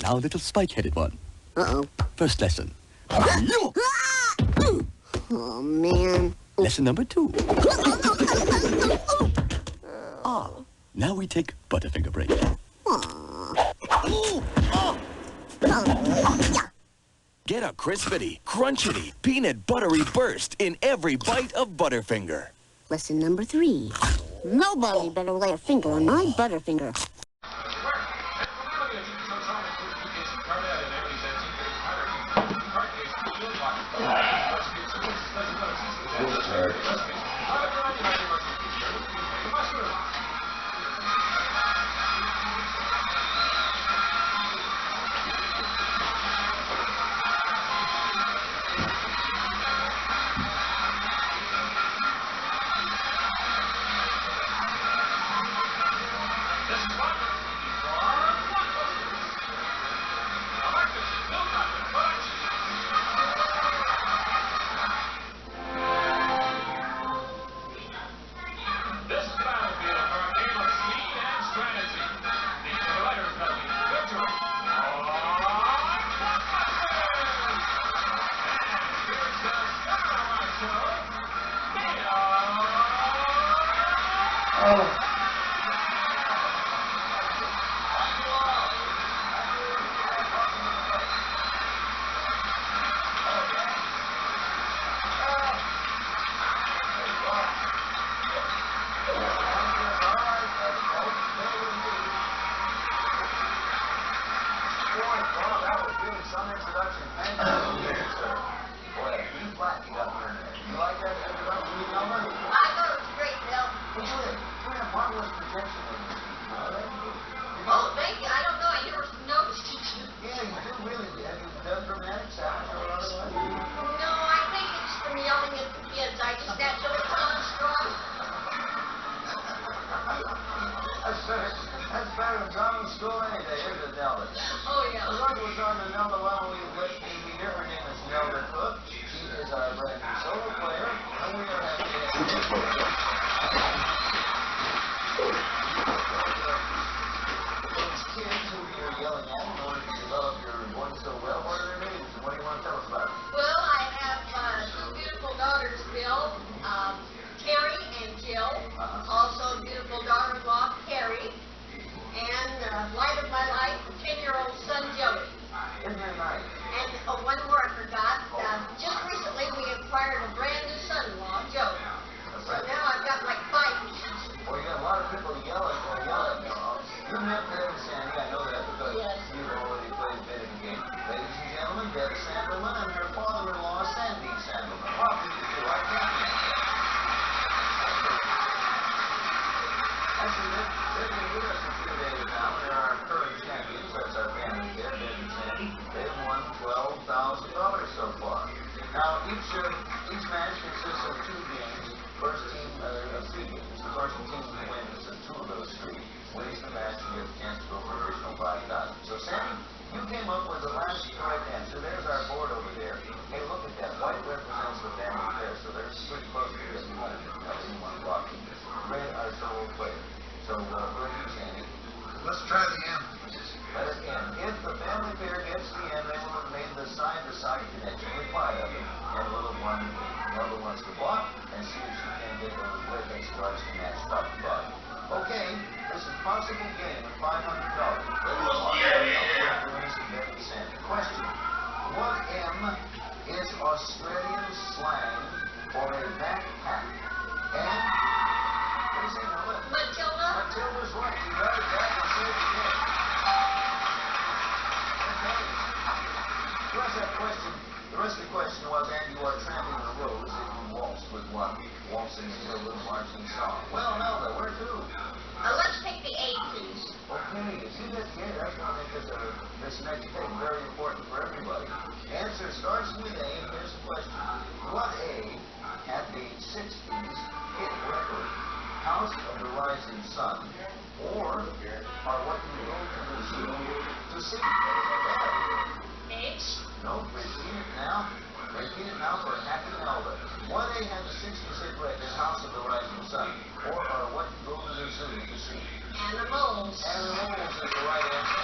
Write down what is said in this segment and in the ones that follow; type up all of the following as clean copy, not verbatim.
Now, little spike-headed one. Uh-oh. First lesson. Oh, man. Lesson number 2. Now we take Butterfinger break. Get a crispity, crunchity, peanut buttery burst in every bite of Butterfinger. Lesson number 3. Nobody better lay a finger on my Butterfinger. That's better than drama school any day. Here's a Nelda. Oh, yeah. The Lord was on the Nelda. Why don't we let me meet her? Her name is Nelda Cook. She is our brand new solo player, and we are happy to have her. Those kids who you're yelling at in order to develop your voice so well, what are their names, and what do you want to tell us about them? Well, I have two beautiful daughters, Bill, Terry and Jill. Also, beautiful daughter-in-law, Carrie. And light of my life, 10-year-old son, Joey. Isn't that nice? And one more I forgot. Just recently, we acquired a brand new son-in-law, Joey. So now I've got like 5 pieces. Well, you got a lot of people yelling. You met Deb and Sandy, I know that because you've already played a bit of the game. Ladies and gentlemen, Deb Sandelman and her father-in-law, Sandy Sandelman. Welcome to the White Cabinet. Actually, they've been with us a few days now. They're our current champions. That's our family there, Deb and Sandy. They've won $12,000 so far. Now, each match consists of 2 games. First team of 3 games. The first team who wins 2 of those 3 wins the match and gets a chance to go for additional $5,000. So, Sandy, you came up with the last correct answer. There's our board over there. Hey, look at that. White represents the family there, so they're pretty close to this one. Anyone blocking this. Red, our solo player. So, go ahead, Sandy. Let's try the M. Let us end. If the family pair gets the end, they will have made the side-to-side connection with 5 of them. And a little one, Nelda wants to block and see if she can get those red X-Guards to match top and bottom. Okay, this is possible game of $500. Question. What M is Australian slang for a backpack? And, what do you say, Nelda? Matilda? Matilda's right. You got it back and say it again. Okay. The rest of the question was, and you are tramping the roads if you waltz with one, waltzing into a little marching song. Well, Nelda, where to? Let's take the A, please. Okay, you see that? Yeah, that's going to make this next thing very important for everybody. Answer starts with A, and here's the question. What A had the 60s hit record? House of the Rising Sun, or what you go to the zoo to see? H. No, repeat it now. Repeat it now for Happy Nelda. What A had the 60s hit record? House of the Rising Sun, or what you go to the zoo to see? Animals. Animals is the right answer.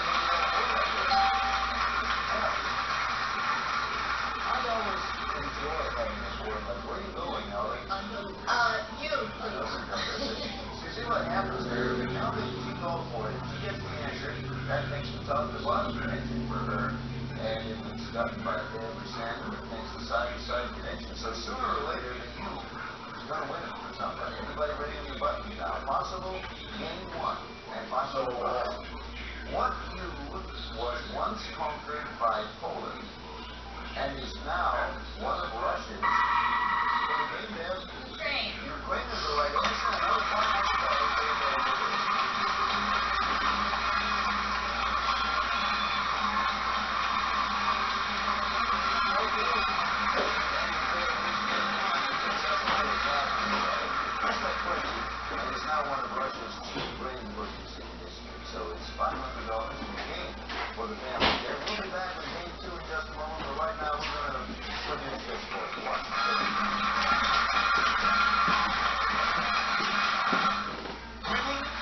Winning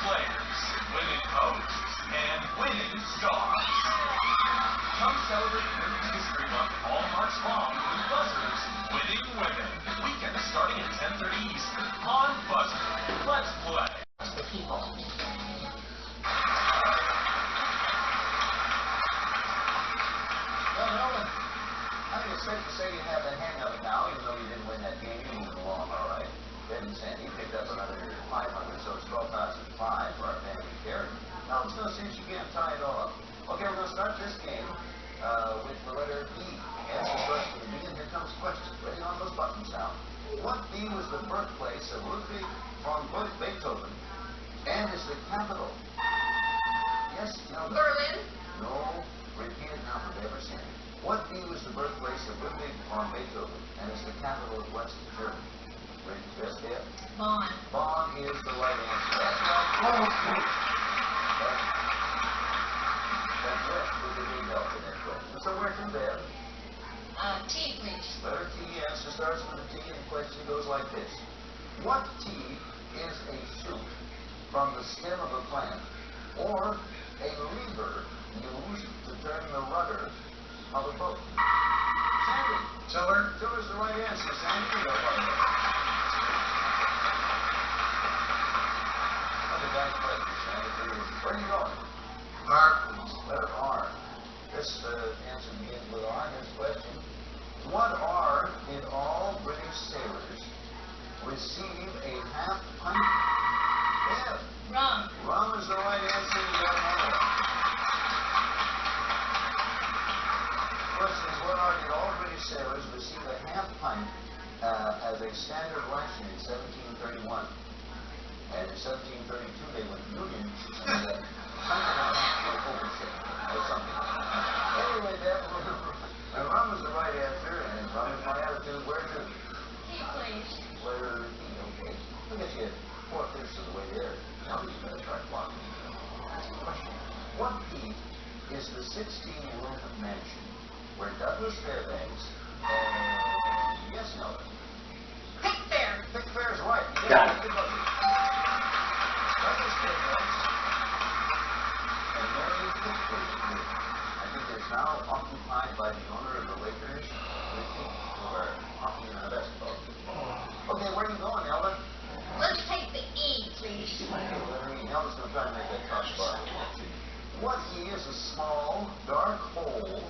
players, winning hosts, and winning stars. Come celebrate Women's History Month all March long with Buzzers Winning Women. Weekend starting at 10:30 Eastern on Buzzer. Let's play. The people. Well, Nelda, I think it's safe to say you have the hang of it now, even though you didn't win that game. You're moving along all right. Ben and Sandy picked up another 500, so it's 12,005 for our family care. Now let's go see if you can't tie it all up. Okay, we're going to start this game with the letter B. Answer the question with B, and here comes the question. Ready on those buttons now. What B was the birthplace of Ludwig von Beethoven and is the capital? Yes, no. Berlin. No. Repeat it now for Dave or Sandy. What B was the birthplace of Ludwig von Beethoven and is the capital of West Germany? Ready to guess, Dave? Bonn. Bonn is the right answer. That's right. Oh, that's right. With the big help in that question. So where to, Dave? T, please. Letter T, answer starts with a T, and the question goes like this. What T is a shoot from the stem of a plant or a lever used to turn the rudder of a boat? Sandy. Tiller. Tiller's the right answer. Sandy, you go right there. Another nice question, Sandy. Where are you going? R, please. Letter R. This answer begins with R. Here's the question. What R did all British sailors receive a half pint? Yeah. Rum. Rum is the right answer. You got another one. Question is, what R did all British sailors receive a half pint as a standard ration in 1731? And in 1732 they went Union and a pint and a half were overship or something. Anyway, that and rum is the right answer, and rum is my attitude. Where to? T, please. Where T, okay. Look at you, 4/5 of the way there. Now you better start blocking. Question. What P is the 16-room mansion where Douglas Fairbanks and yes, Nelda. Pickfair. Pickfair is right. Got it. Douglas Fairbanks and Mary Pickford. I think it's now occupied by the owner of the Lakers, who are hockey and basketball. Okay, where are you going, Nelda? Let's take the E, please. Nelda's going to try to make that top spot. What E is a small, dark hole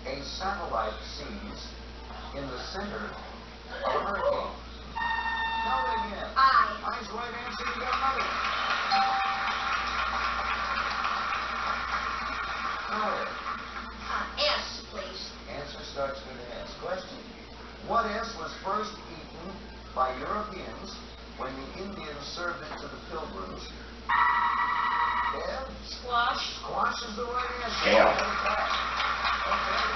a satellite sees in the center of a hurricane? Nelda again. I. I's the right answer. You got another one. Nelda. S, please. Answer starts with an S. Question. What S was first eaten by Europeans when the Indians served it to the pilgrims? Deb? Squash. Squash is the right answer. Damn. Okay.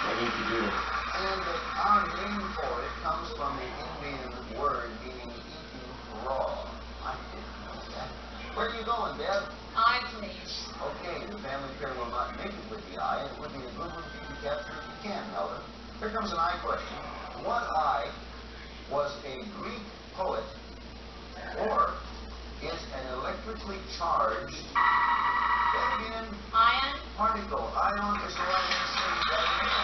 What did you do? And our name for it comes from the Indian word meaning eaten raw. I didn't know that. Where are you going, Deb? I, please. Okay, the family pair will not make it with the I. It would be a good one for you to capture if you can, Nelda. Here comes an I question. What I was a Greek poet or is an electrically charged, then again, Iron. particle. Ion is the right answer. You got it.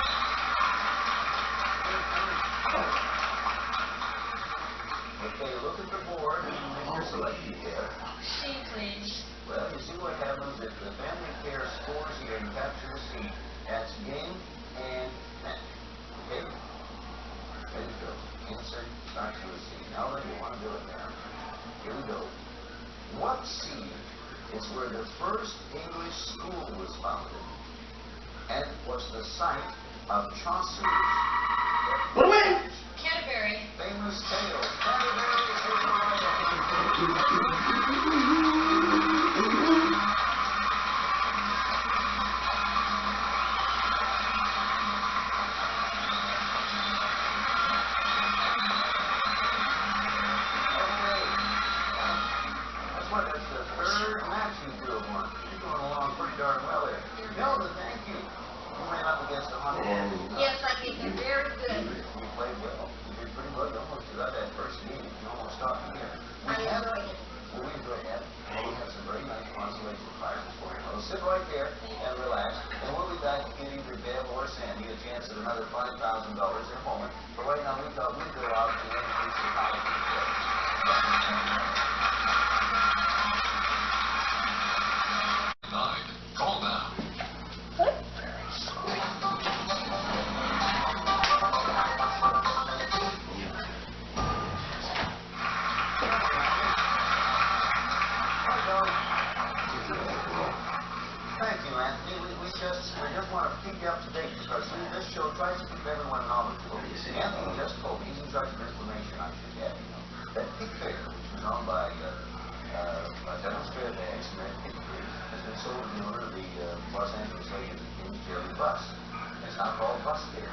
Okay, look at the board and make your selection here. C, please. Well, you see what happens if the family care scores here and captures a seat. That's game and match. Okay? Ready to go. Answer starts with a C. Now then, you want to do it now. Here we go. What C is where the first English school was founded and was the site of Chaucer's Canterbury. famous tale? Canterbury is the right That's the third match you two have won. You're going along pretty darn well there. Nelda, thank you. You ran up against 100. Yes, I think in a moment. But right now, we go out and increase the power. Call now. Thank you, Anthony. We just want to keep you up to date because this show tries to keep everyone knowledgeable. Anthony just told me, he's in charge of information, I should add, that Pig Fair, which was owned by demonstrated ex-American Pig Breed, has been sold to the owner of the Los Angeles Lady King's Jerry Bus. It's now called Bus Fair.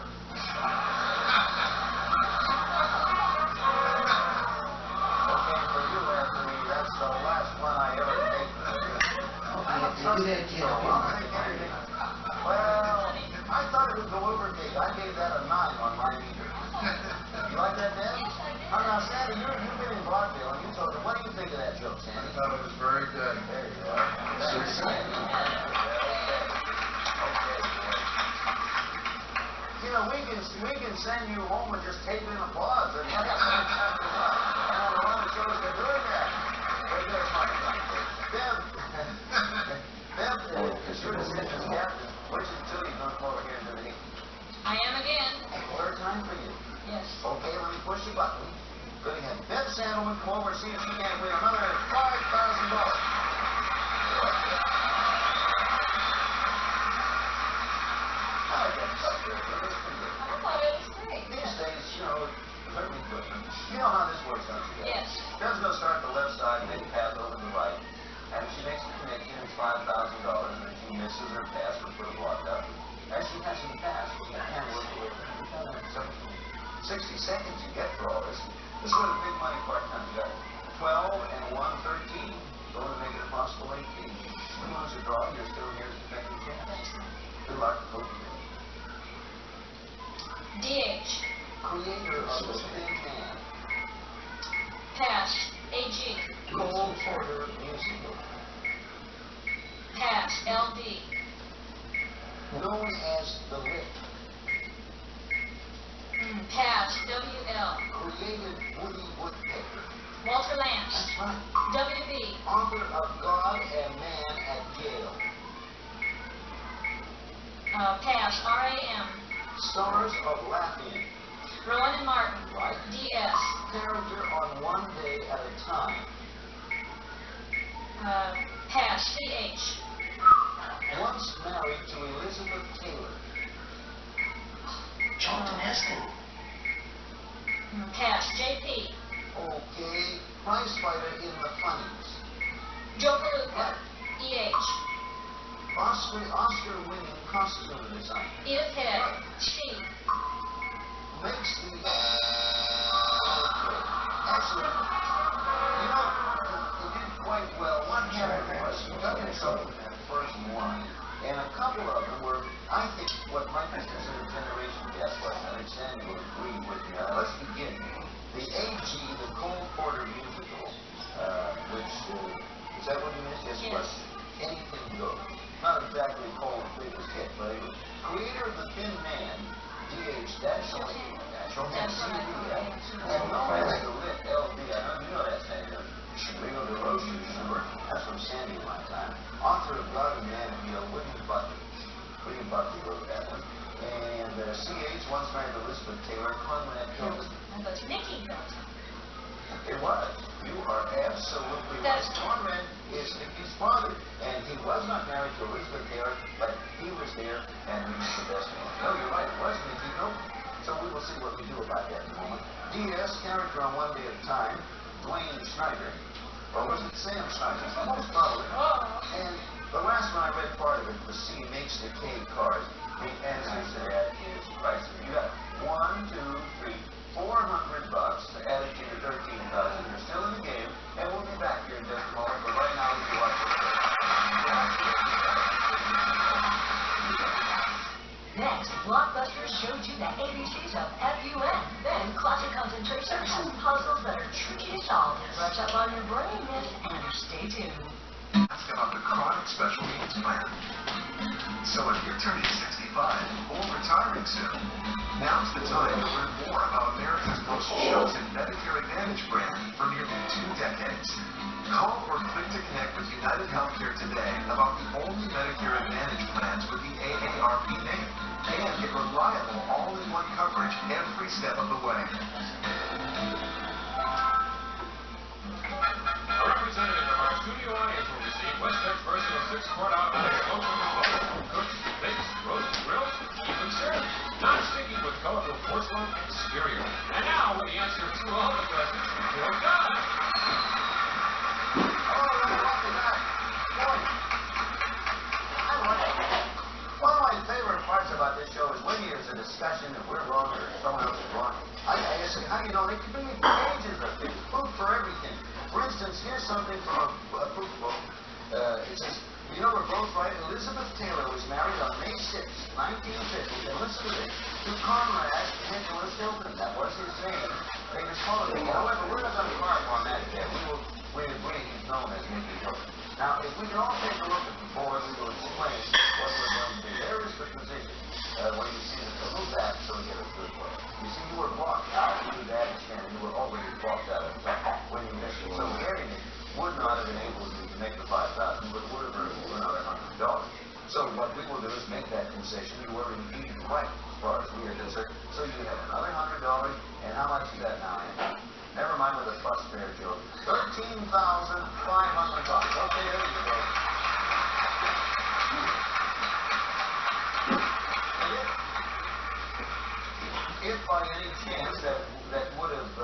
Okay, for you, Anthony, that's the last one I ever take. Well, I thought it would go over big. I gave that a 9 on my meter. You like that, Dan? Yes, I did. Now, Sandy, you've been in vaudeville, and you told them. What do you think of that joke, Sandy? I thought it was very good. There you are. Thanks, Sandy. Okay. You know, we can send you home and just tape in applause. And that's exactly right. And a lot of shows are doing that. But there's my point. Bev, your decision is captain. Which is Julie going to come over here and do the heat? I am again. Third time for you. Yes. Okay, let me push the button. Good to have Bev Sandelman come over and see if she can't win another $5,000. I thought it was great. These days, certainly good. You know how this works, don't you? Yes. Bev's going to start at the left side, make a pass over to the right. And if she makes the connection, it's $5,000. And if she misses her pass, we'll put a block up. As she hasn't passed, she can't work away from it. 60 seconds you get for all this. This is where the big money part comes. You got 12 and 113. Going to make it a possible 18. If you lose or draw, you're still here to make a chance. Good luck. Hope you win. DH. Creator of the Thin Man. Pass. AG. Cole Porter Musical. Pass. LD. Known as The Lift. Pass. WL. Created Woody Woodpecker. Walter Lance. That's right. WB. Author of God and Man at Yale. Pass. RAM. Stars of Laughing. Rowan and Martin. Right. DS. Character on One Day at a Time. Pass. CH. Once married to Elizabeth Taylor. Charlton Heston. Pass. JP. Okay. Prize fighter in the Funnies. Joe Palooka. EH. Oscar-winning costume designer. Edith Head. C. Makes the... Actually, you did quite well. One happened was you got in trouble with that first one. And a couple of them were, I think, what might be considered generation guess was. I think Sandy will agree with me. Let's begin. The AG, the Cole Porter Musical, which, is that what you missed? Yes, it was. Anything Goes. Not exactly Cole's biggest hit, but it was creator of The Thin Man, DH, Dashiell Hammett, and known as The Lit LD. I know you know that, Sandy. Ringo DeRoche, sure. That's from Sandy one time. Author of God and Man, William Buckley. William Buckley wrote that one. And CH once married Elizabeth Taylor, Conrad Hilton. And that's Nicky Hilton. It was. You are absolutely right. Conrad is Nicky's father, and he was not married to Elizabeth Taylor, but he was there, and he was the best man. No, you're right. It was Nicky Hilton. So we will see what we do about that in a moment. DS, character on One Day at a Time, Dwayne Schneider. Or was it Sam Schneider? Most probably. And the last one I read part of it was C makes the K card. The answer to that is priceless. You got 1, 2, 3, $400 added to your 13,000. You're still in the game, and we'll be back here in just a moment. But right now, we can watch this. Next, Blockbusters showed you the ABCs of FUN. Then, Classic Concentration has puzzles that are tricky to solve. Brush up on your brain, miss, and stay tuned. Ask about the chronic special needs plan. So if you're turning 65 or retiring soon, now's the time to learn more about America's most chosen Medicare Advantage brand for nearly 2 decades. Call or click to connect with United Healthcare today about the only Medicare Advantage plans with the AARP name and get reliable all-in-one coverage every step of the way. A representative of our studio audience will receive Westech's versatile 6-quart automatic motion control. Cooks, bakes, roasts, grills, even serves. Non-sticky with colorful porcelain exterior. And now, with the answer to all the questions, Bill Gunn. Welcome back. Morning. I like it. One of my favorite parts about this show is when there's a discussion and we're wrong or someone else is wrong. I say, how do you know? They can bring me pages of things, proof for everything. For instance, here's something from a proof book. It says, you know, we're both right. Elizabeth Taylor was married on May 6, 1950, and listen to this, to Conrad Nicholas Hilton. That was his name. They just called him. However, we're not going to carve on that yet. We agree he's known as Nicky Hilton. Now, if we can all take a look at the board, we will explain what we're going to do. There is the position where you see the move back so we get a good one. You see, you were blocked out to that extent, and you were already blocked out of the top when you missed it. So getting it would not have enabled you to make the 5,000, but would have earned another $100. So what we will do is make that concession. You were indeed right as far as we are concerned. So you have another $100, and how much is that now? Never mind with a plus fare joke. $13,500. Okay, there you go. If by any chance that would have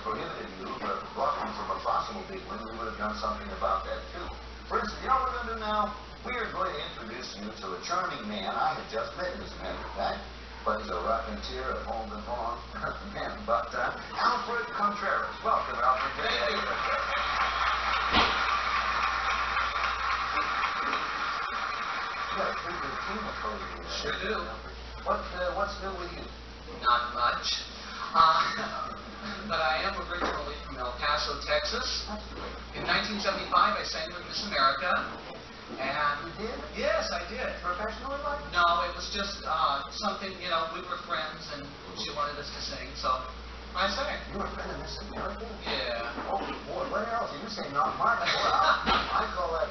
prohibited you, blocked you from a possible big win, we would have done something about that too. For instance, you know what we're going to do now? We are going to introduce you to a charming man I have just met, as a matter of fact. But he's a rocketeer at home and home. Man, but Alfred Contreras. Welcome, Alfred. Thank you. Yeah, pretty good team of folks. Sure do. What's new with you? Not much. But I am originally from El Paso, Texas. In 1975, I sang with Miss America. And You did? yes, I did. Professionally, like? No, it was just something, you know, we were friends and she wanted us to sing, so I sang. You were a friend of Miss America? Yeah. Oh, boy, what else? You say not Mark. Boy, I call that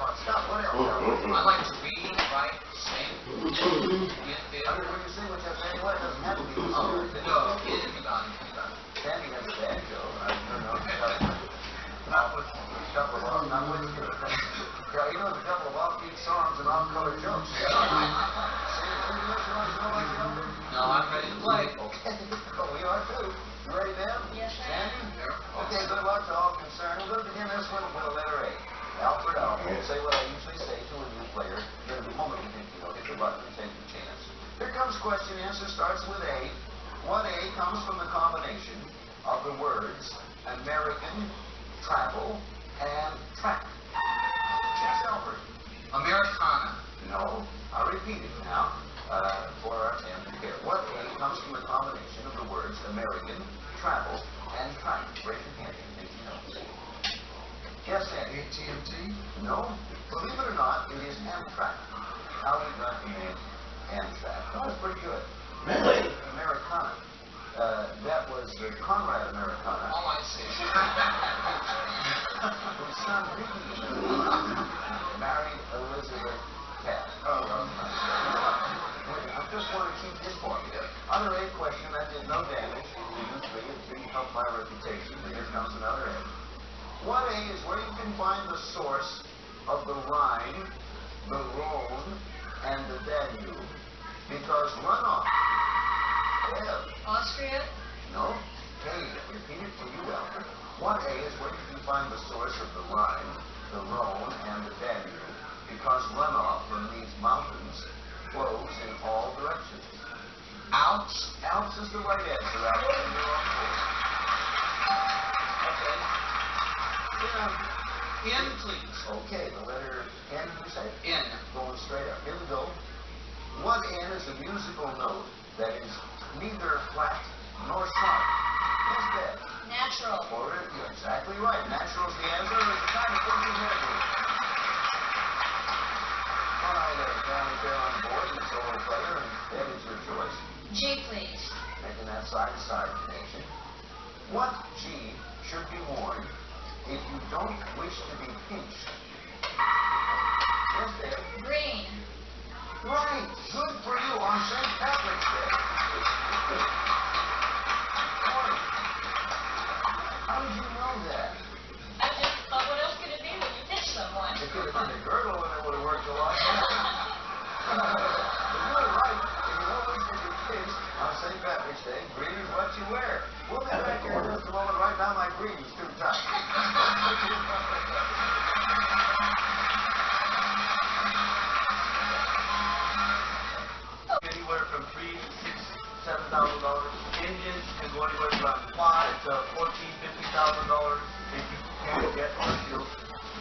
hot stuff. What else? I like to read, write, sing, get I mean, when you sing with your family, what? It doesn't have to be Miss Oh, America. no, anybody. Sandy has a banjo. I don't know. Not with you. Yeah, he knows a couple of offbeat songs and off-color jokes. No, I'm ready to play. Okay, we are too. You ready, Ben? Yes, I am. Sandy? Okay, good luck to all concerned. We'll begin this one with a letter A. Alfred, I'll say what I usually say to a new player. During the moment you think you know, hit the button and take the chance. Here comes question. Answer starts with A. What A comes from the combination of the words American, travel, and track? Yes, Alfred. Americana. No, I'll repeat it now for our and here. What A comes from the combination of the words American, travel, and track? Raise your hand if you think you know. Yes, Ed. AT&T. No, believe it or not, it is Amtrak. How we got the name Amtrak? That was pretty good. Really? Americana. That was Conrad Americana. Oh, I see. His son Ricky married Elizabeth Taft. I just want to keep this for you. Other A question that did no damage to you three. It didn't help my reputation, but here comes another A. What A is where you can find the source of the Rhine, the Rhone, and the Danube, because runoff. Yeah. Austria? No. Hey, repeat it for you, Alfred. What A is where you can find the source of the Rhine, the Rhone, and the Danube, because runoff from these mountains flows in all directions. Alps. Alps is the right answer, Alfred. You're on board. Okay. N, please. Okay, the letter N, you say? N. Going straight up. Here we go. What N is a musical note that is neither flat nor sharp? Yes, Dad. Natural. Or you're exactly right. Natural is the answer. It's time to put your head in. side-to-side connection. What G should be worn if you don't wish to be pinched? Yes, Dave? Green. Right. Good for you on St. Patrick's Day. Morning. How did you know that? I just thought, what else could it be when you pinch someone? It could have been a girdle and it would have worked a lot better. You're right. If you don't wish to be pinched on St. Patrick's Day, green is what you wear. We'll be back here in just a moment. Right now, my green is too tight. Anywhere from $3,000 to $7,000. Engines can go anywhere from $5,000 to $14,000, $15,000. If you can get our shield,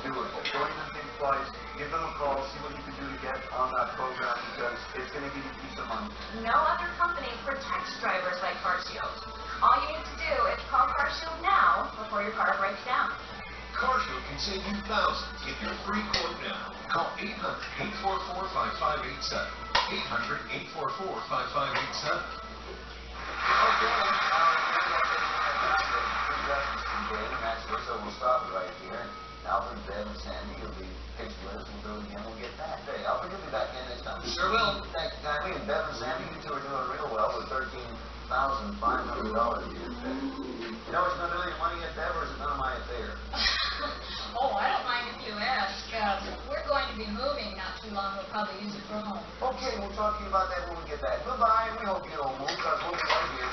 do it. Go to the big price, give them a call, see what you can do to get on that program because it's going to give you peace of mind. No other company protects drivers like CarShield. All you need to do is call CarShield now before your car breaks down. CarShield can save you thousands. Get your free quote now. Call 800-844-5587. 800-844-5587. So we'll stop right here. Alfred, Bev, and Sandy, you'll be pitched with us. We'll do it again. We'll get back. Hey, Alfred, you'll be back in next time. Sure will. Thanks, kindly. And Bev and Sandy, you two are doing real well with $13,500 here today. You know what you're going to do with your money yet, Bev, or is it none of my affair? Oh, I don't mind if you ask. We're going to be moving not too long. We'll probably use it for home. Okay, we'll talk to you about that when we get back. Goodbye. We hope you don't move, because we'll be right here.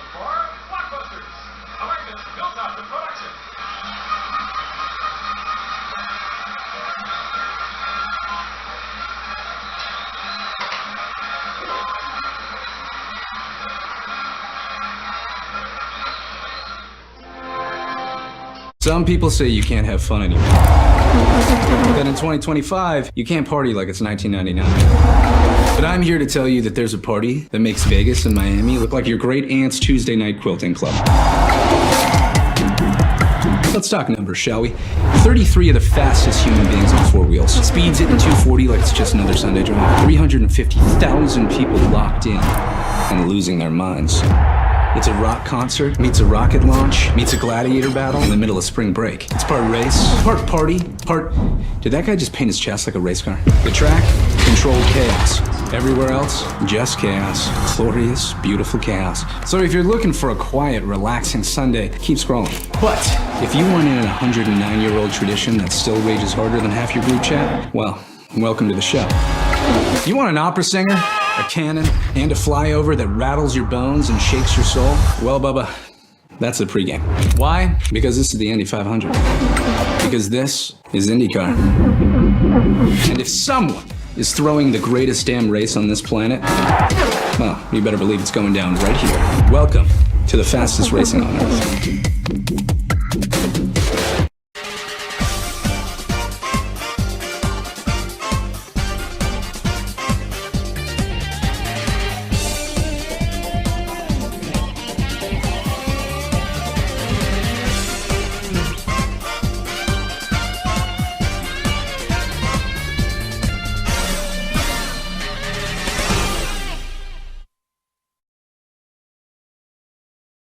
For Blockbusters, America's Todman Productions. Some people say you can't have fun anymore. That in 2025, you can't party like it's 1999. But I'm here to tell you that there's a party that makes Vegas and Miami look like your great aunt's Tuesday night quilting club. Let's talk numbers, shall we? 33 of the fastest human beings on four wheels. Speeds hitting 240 like it's just another Sunday drive. 350,000 people locked in and losing their minds. It's a rock concert, meets a rocket launch, meets a gladiator battle in the middle of spring break. It's part race, part party, part... Did that guy just paint his chest like a race car? The track, controlled chaos. Everywhere else, just chaos. Glorious, beautiful chaos. So if you're looking for a quiet, relaxing Sunday, keep scrolling. But if you want in a 109-year-old tradition that still rages harder than half your group chat, well, welcome to the show. You want an opera singer, a canon, and a flyover that rattles your bones and shakes your soul? Well, Bubba, that's the pregame. Why? Because this is the Indy 500. Because this is IndyCar. And if someone is throwing the greatest damn race on this planet, well, you better believe it's going down right here. Welcome to the fastest racing on Earth.